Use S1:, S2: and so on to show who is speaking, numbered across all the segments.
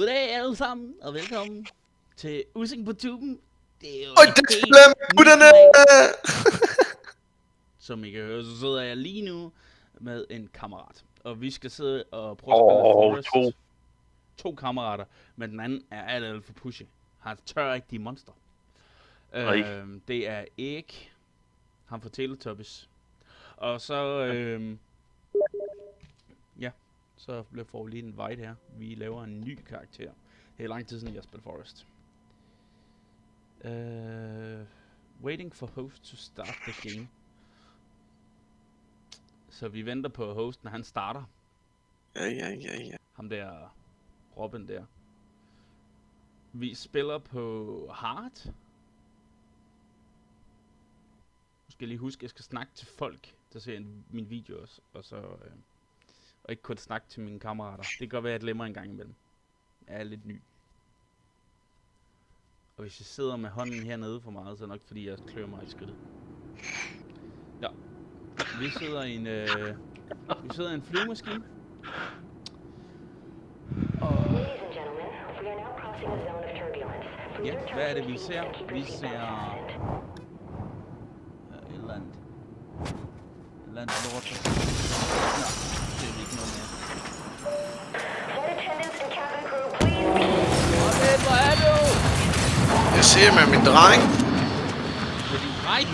S1: Goddag alle sammen, og velkommen til Ussing på tuben. Det er jo
S2: det
S1: helt
S2: spiller med gutterne!
S1: Som I kan høre, så sidder jeg lige nu med en kammerat. Og vi skal sidde og prøve at spille Forest. To kammerater, men den anden er alt for pushy. Han tør ikke de monster. Det er Erik, ham fra Teletubbies. Og så, så får vi lige en vej her. Vi laver en ny karakter. Det er lang tid siden, jeg har spillet Forest. Waiting for host to start the game. Så vi venter på hosten, når han starter.
S2: Ja.
S1: Ham der, Robin der. Vi spiller på hard. Nu skal jeg lige huske, at jeg skal snakke til folk, der ser min video også. Og så og ikke kun snakke til mine kammerater. Det kan godt være, at jeg glemmer en gang imellem. Jeg er lidt ny. Og hvis jeg sidder med hånden hernede for meget, så er det nok fordi, jeg klør mig i skridtet. Ja. Vi sidder i en flyvemaskine. Og ja, hvad er det vi ser? Vi ser et eller andet lort. Nå, det er ikke noget mere. Hvor er du?
S2: Jeg ser med min dreng.
S1: Med din dreng?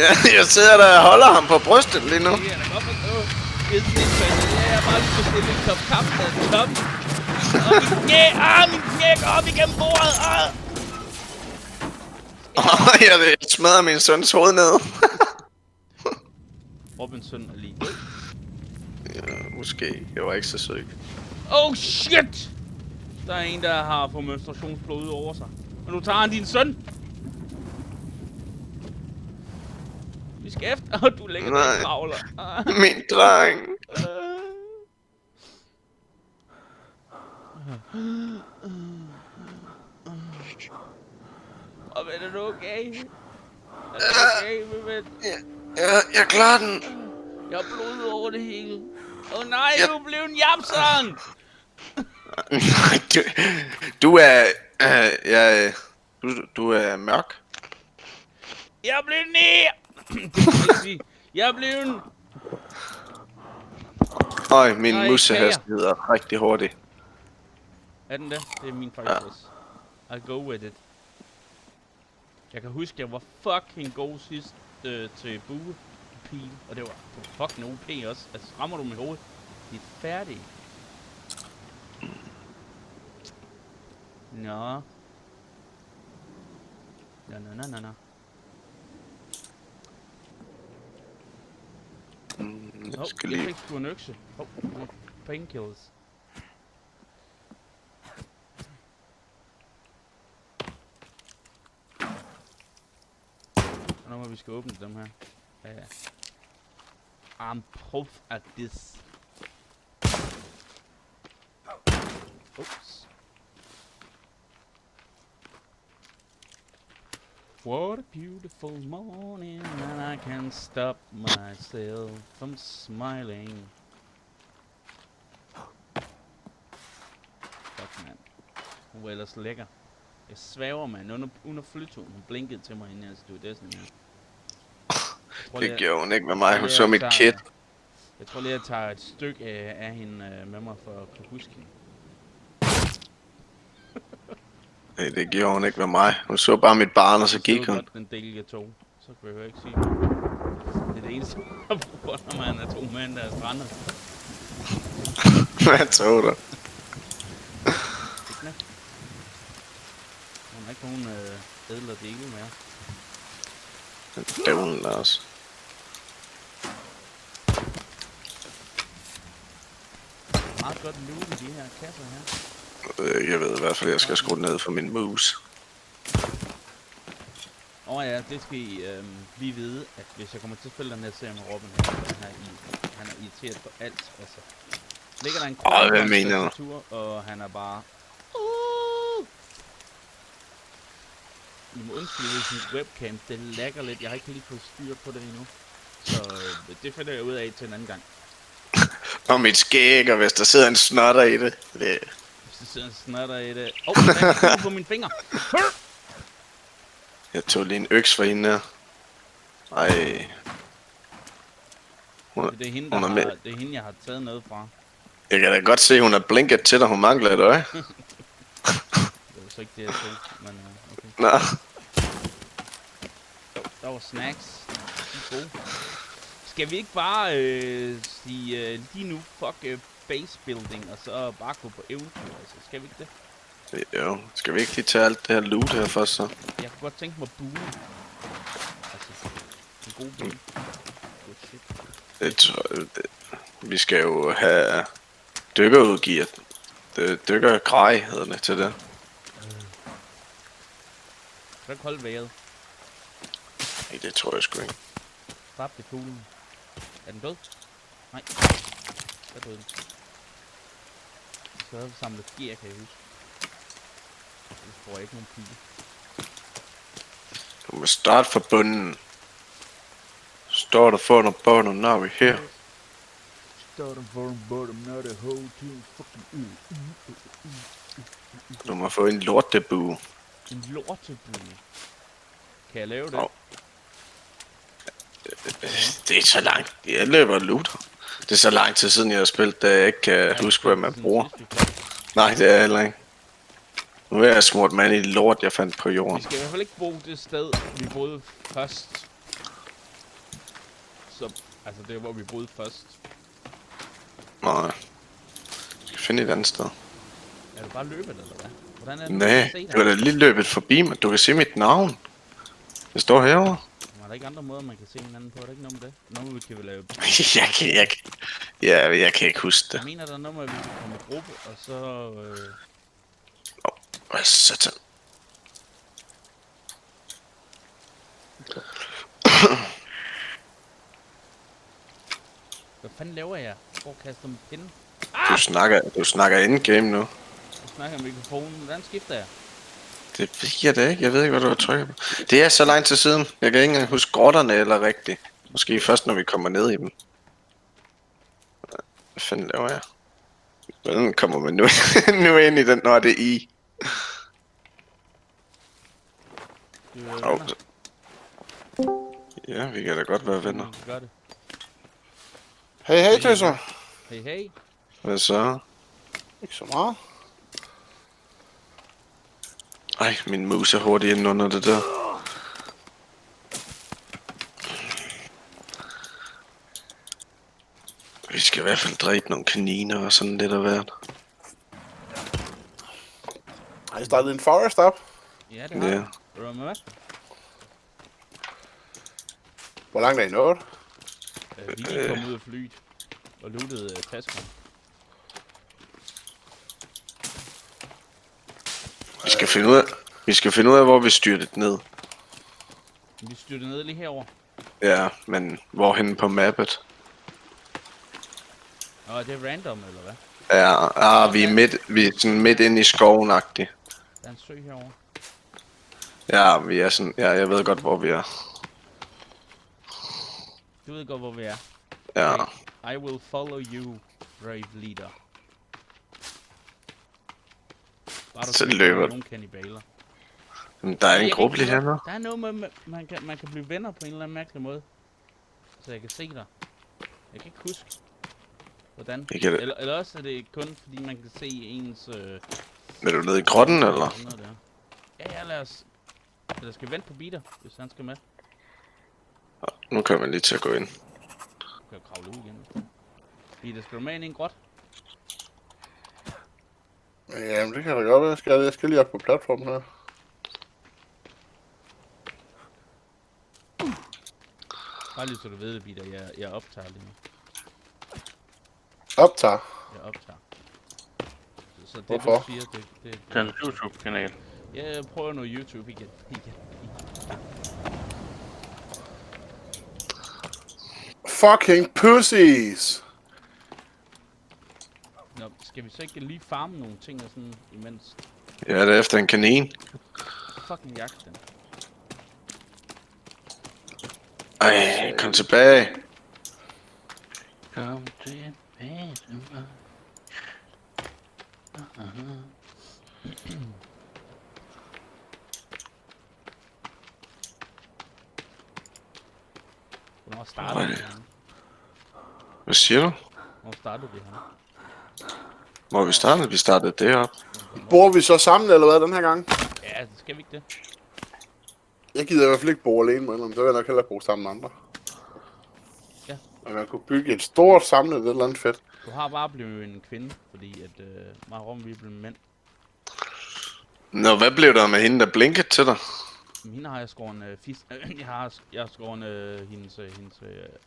S2: Ja, jeg sidder der og holder ham på brystet lige nu.
S1: Det er da godt forstå. Det er sådan en fælde. Jeg har bare lige bestille en kop kaffe af top. Min knæ går op igennem bordet.
S2: Jeg smadrer min søns hoved ned.
S1: Robins søn er lige død.
S2: Ja, måske. Jeg var ikke så syg.
S1: Oh shit! Der er en, der har fået menstruationsblod over sig. Og nu tager han din søn. Vi skal efter, og du lægger der og kravler.
S2: Min dreng.
S1: Og er du okay? Er du okay, ven?
S2: Jeg klarer den.
S1: Jeg har blod over det hele. Nej, du er blevet en japsang!
S2: Du er... Du er mørk.
S1: Jeg er blevet ned! Det kan jeg sige. Jeg er blevet...
S2: Øj, min musehastighed er rigtig hurtig.
S1: Er den det? Det er min faktisk også. I'll go with it. Jeg kan huske, jeg var fucking god sidst til buepil, og det var fucking OP også. Altså, rammer du med hovedet, det er færdigt. Nå. Nå. Jeg fik sgu en økse. Painkillers. Og nu må vi skal åbne dem her. Ja. I'm proof at this. Oops. What a beautiful morning, and I can't stop myself from smiling. Fuck, man. Hun var ellers lækker. Jeg svæver, man. Under flyturen. Hun blinkede til mig, inden jeg stod det sådan her.
S2: Det gjorde hun ikke med mig. Hun så mit kid.
S1: Jeg tror lige, jeg tager et stykke af hende med mig for at kunne huske hende.
S2: Nej, det gjorde hun ikke med mig. Hun så bare mit barn, og så gik hun.
S1: Den del jeg tog. Så kan jeg jo ikke sige noget. Det er det eneste, jeg bruger, når man er to mænd, der er strandet.
S2: Hvad tog du?
S1: Hun har ikke nogen ædler dele mere.
S2: Dævlen der også.
S1: Meget godt loot i de her kasser her.
S2: Jeg ved i hvert fald, at jeg skal skrue ned for min mus.
S1: Ja, det skal I lige vide, at hvis jeg kommer til at spille den her serie med Robin her, han er irriteret på alt, altså. Ligger der en tastatur, og han er bare... I må undskylde, hvis min webcam, det lagger lidt. Jeg har ikke lige fået styr på det endnu. Så det finder jeg ud af til en anden gang.
S2: Og mit skæg, og hvis der sidder en snotter i det.
S1: Hvis der snatter i det. Der er på min finger.
S2: Jeg tog lige en øks for hende der. Ej.
S1: Det er hende, det er hende, jeg har taget noget fra.
S2: Jeg kan da godt se, hun har blinket til dig. Hun mangler et øje.
S1: Det var så ikke det, jeg så, men okay.
S2: Nå.
S1: Der var snacks. De er gode. Skal vi ikke bare sige lige nu, fuck base building, og så bare gå på eventyr, altså? Skal vi ikke det?
S2: Jo, skal vi ikke lige tage alt det her loot her først så?
S1: Jeg kunne godt tænke mig bue. Altså, en god bue. Good shit.
S2: Vi skal jo have dykkerudgiver. Dykkergrej hedder det til det.
S1: Kan du ikke holde vejret?
S2: Nej, det tror jeg sgu ikke.
S1: Dræb det fuglen. Er den død? Nej. Der døde den. Så havde vi samlet gear, kan jeg huske. Det får jeg ikke nogen pile.
S2: Du må starte fra bunden. Står der for noget bunden, now we're here.
S1: Starting from bottom, not a whole team fucking
S2: Du må få en lortebue.
S1: en lortebue. Kan jeg lave det?
S2: Oh. Det er så langt. Jeg løber loot. Det er så lang tid siden jeg har spillet, da jeg ikke kan huske, hvad man bruger. Nej, det er heller ikke. Nu er jeg smurt mand i lort, jeg fandt på jorden.
S1: Vi skal i hvert fald ikke bo det sted, vi boede først. Så, altså det hvor vi boede først.
S2: Nej. Jeg skal finde et andet sted.
S1: Er du bare løbet, eller hvad? Hvordan er det?
S2: Nej, du har da lige løbet forbi mig. Du kan se mit navn. Det står herovre.
S1: Er der ikke andre måder, man kan se hinanden på? Er der ikke noget med det? Noget, vi kan lave...
S2: jeg kan ikke huske det.
S1: Jeg mener, der er noget med, at vi kan komme i gruppe, og så...
S2: Hvad satan?
S1: Hvad fanden laver jeg? Hvor kaster med pinden?
S2: Du snakker endgame nu.
S1: Jeg snakker mikrofonen. Hvordan skifter jeg?
S2: Det ved jeg da ikke. Jeg ved ikke, hvad du har trykket på. Det er så lang tid siden. Jeg kan ikke engang huske grotterne eller rigtigt. Måske først, når vi kommer ned i dem. Hvad fanden laver jeg? Hvordan kommer man nu ind i den, når det er i? Ja, vi kan da godt være venner.
S1: Gør det.
S3: Hey, tøser.
S1: Hey.
S2: Hvad så?
S3: Ikke så meget.
S2: Ej, min mus er hurtigt inde under det der. Vi skal i hvert fald dræbe nogle kaniner og sådan lidt af hvert.
S3: Har I startet en forest op?
S1: Ja, det har
S2: Ja.
S1: jeg. Vil du være med?
S3: Hvor langt er I nået?
S1: Vi er lige kommet ud af flyet og lootede tasken.
S2: Vi skal finde ud af, hvor vi styrte ned.
S1: Vi styrte ned lige herover.
S2: Ja, men hvorhenne på mappet?
S1: Nå, det er random, eller hvad?
S2: Ja, vi er sådan midt inde i skoven-agtigt.
S1: Der er en sø herover.
S2: Ja, vi er sådan, ja, jeg ved godt, hvor vi er.
S1: Du ved godt, hvor vi er.
S2: Ja.
S1: Okay. I will follow you, brave leader. Bare
S2: Så
S1: ikke
S2: løber
S1: nogen kannibaler.
S2: Men der er en
S1: Jeg
S2: gruppe
S1: kan
S2: lige
S1: ikke-
S2: hernede.
S1: Der er noget med, man kan blive venner på en eller anden mærkelig måde. Så jeg kan se dig. Jeg kan ikke huske, hvordan.
S2: Jeg kan det.
S1: Eller også er det kun fordi man kan se ens...
S2: Er du nede i grotten, eller?
S1: sådan noget der. Ja, lad os... Eller skal vi vente på Peter, hvis han skal med?
S2: Nu kan man lige til at gå ind.
S1: Du kan jo kravle ud igen. Peter, skal du med ind i en grot?
S3: Jamen, det kan da godt være. Jeg skal lige op på platformen her.
S1: Bare lige så du ved det, Peter. Jeg optager lige nu.
S3: Optager.
S1: Jeg optager. Så det
S3: Hvorfor?
S1: du siger, det
S4: Den YouTube-kanal.
S1: jeg prøver noget YouTube igen.
S3: Fucking pussies!
S1: Nå, skal vi så ikke lige farme nogle ting og sådan imens?
S2: Ja, det er efter en kanin.
S1: Fucking jagt den.
S2: Ej, kom tilbage.
S4: Kom tilbage til mig.
S1: Hvornår startede det her?
S2: Hvad siger du?
S1: Hvornår startede det her?
S2: Hvor er vi startede? Vi startede deroppe.
S3: Bor vi så sammen, eller hvad, den her gang?
S1: Ja, det skal vi ikke det.
S3: Jeg gider i hvert fald ikke bo alene med dem. Så vil jeg nok hellere bo sammen med andre.
S1: Ja.
S3: Og man kunne bygge et stort samlet et eller andet fedt.
S1: Du har bare blevet en kvinde, fordi at mig og Rom, vi er blevet mænd.
S2: Nå, hvad blev der med hende, der blinkede til dig?
S1: Hende har jeg skåret jeg har skåret hendes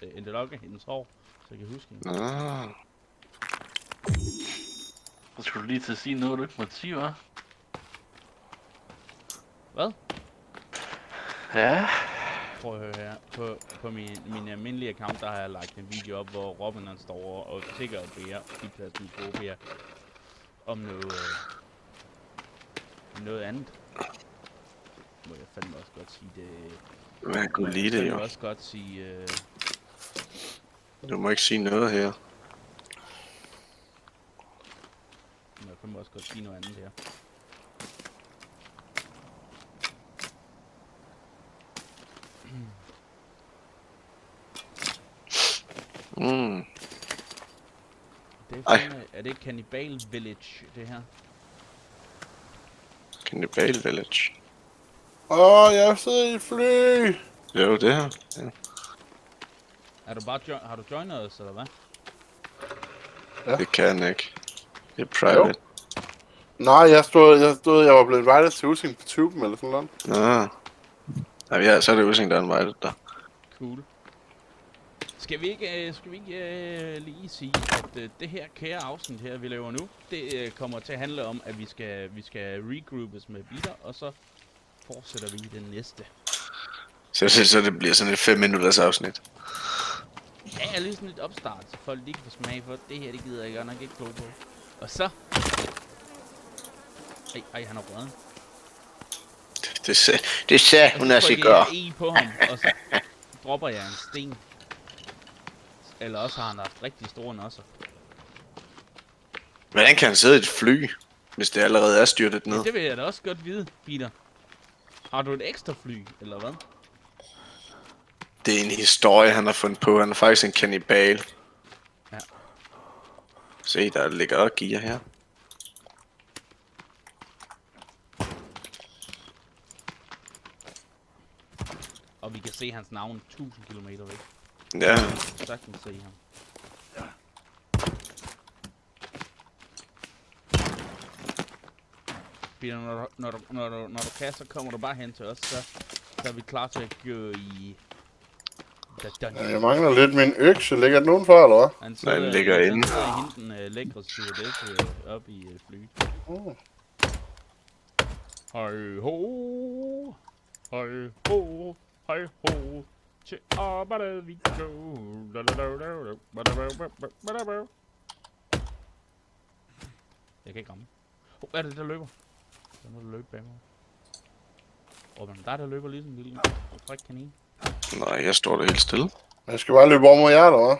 S1: interlokke, hendes hår, så jeg kan huske hende.
S2: Nå.
S4: Så skulle du lige til at sige noget, du ikke måtte sige, hva'?
S1: Hvad?
S4: Ja.
S1: Prøv at høre her. På min almindelige account, der har jeg lagt en video op, hvor Robin han står og tigger og beder i pladsen på her om noget andet. Må jeg fandme også godt sige det.
S2: Man kunne lide det,
S1: Jeg
S2: jo.
S1: må også godt sige...
S2: Du må ikke sige noget her.
S1: Må jeg fandme også godt sige noget andet her.
S2: Mm.
S1: Det
S2: Ej.
S1: er det Cannibal Village, det her?
S2: Cannibal Village.
S3: Jeg sidder i et fly.
S2: Jo, det her. Ja.
S1: Har du joinet os, eller hvad?
S2: Det kan jeg ikke. Det er private.
S3: Nej, jeg var blevet invited til Using på tuben eller sådan noget.
S2: Nå. Ja, så er det Using, der er invited der.
S1: Cool. Skal vi ikke lige sige, at det her kære afsnit her, vi laver nu, det kommer til at handle om, at vi skal regroupes med biler, og så fortsætter vi i den næste.
S2: Så det bliver sådan et 5 minutters afsnit.
S1: Ja, lige sådan lidt opstart, så folk lige kan få smag for det her, det gider jeg godt nok ikke klog på. Og så... Ej, han er røden.
S2: Det sagde hun altså ikke gør.
S1: I på ham, og så dropper jeg en sten. Eller også har han haft rigtig store nosser.
S2: Hvordan kan han sidde i et fly, hvis det allerede er styrtet ned?
S1: Ja, det vil jeg da også godt vide, Peter. Har du et ekstra fly, eller hvad?
S2: Det er en historie, han har fundet på. Han er faktisk en kannibal.
S1: Ja.
S2: Se, der ligger også gear her.
S1: Og vi kan se hans navn 1000 km væk.
S2: Ja,
S1: Så kan vi se ham. Peter, når du kan, så kommer du bare hen til os, så er vi klar til at gå i...
S3: Jeg mangler lidt min økse. Ligger den udenfor, eller hvad?
S1: Han
S2: den ligger inde.
S1: Han sidder i hende, lækre stewardesse op i flyet. Hej ho, hej ho, hej ho, til arbejde vi går. Jeg kan ikke ramme. Hvad er det, der løber? Der må du løbe bag mig. Men der løber ligesom en lille fræk kanin.
S2: nej, jeg står der helt stille.
S3: Jeg skal bare løbe over mod jer, eller hvad?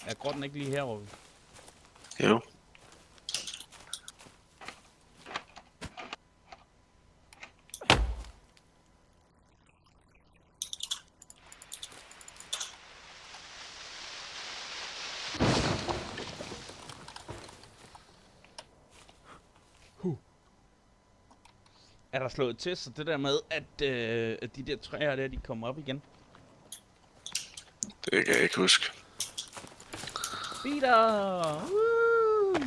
S1: Er grotten ikke lige herovre?
S2: Jo.
S1: Er der slået til, så det der med, at de der træer der, de kommer op igen?
S2: Det kan jeg ikke huske.
S1: Peter! Woo!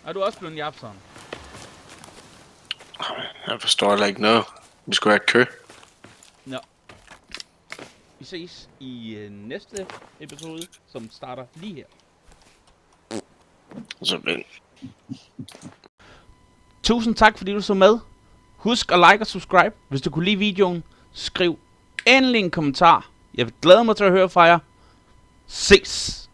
S1: Er du også blevet en Japson?
S2: Jeg forstår heller ikke noget. Vi skulle have kø.
S1: Nå. Vi ses i næste episode, som starter lige her.
S2: Så vent.
S1: Tusind tak, fordi du så med. Husk at like og subscribe. Hvis du kunne lide videoen, skriv endelig en kommentar. Jeg vil glæde mig til at høre fra jer. Ses!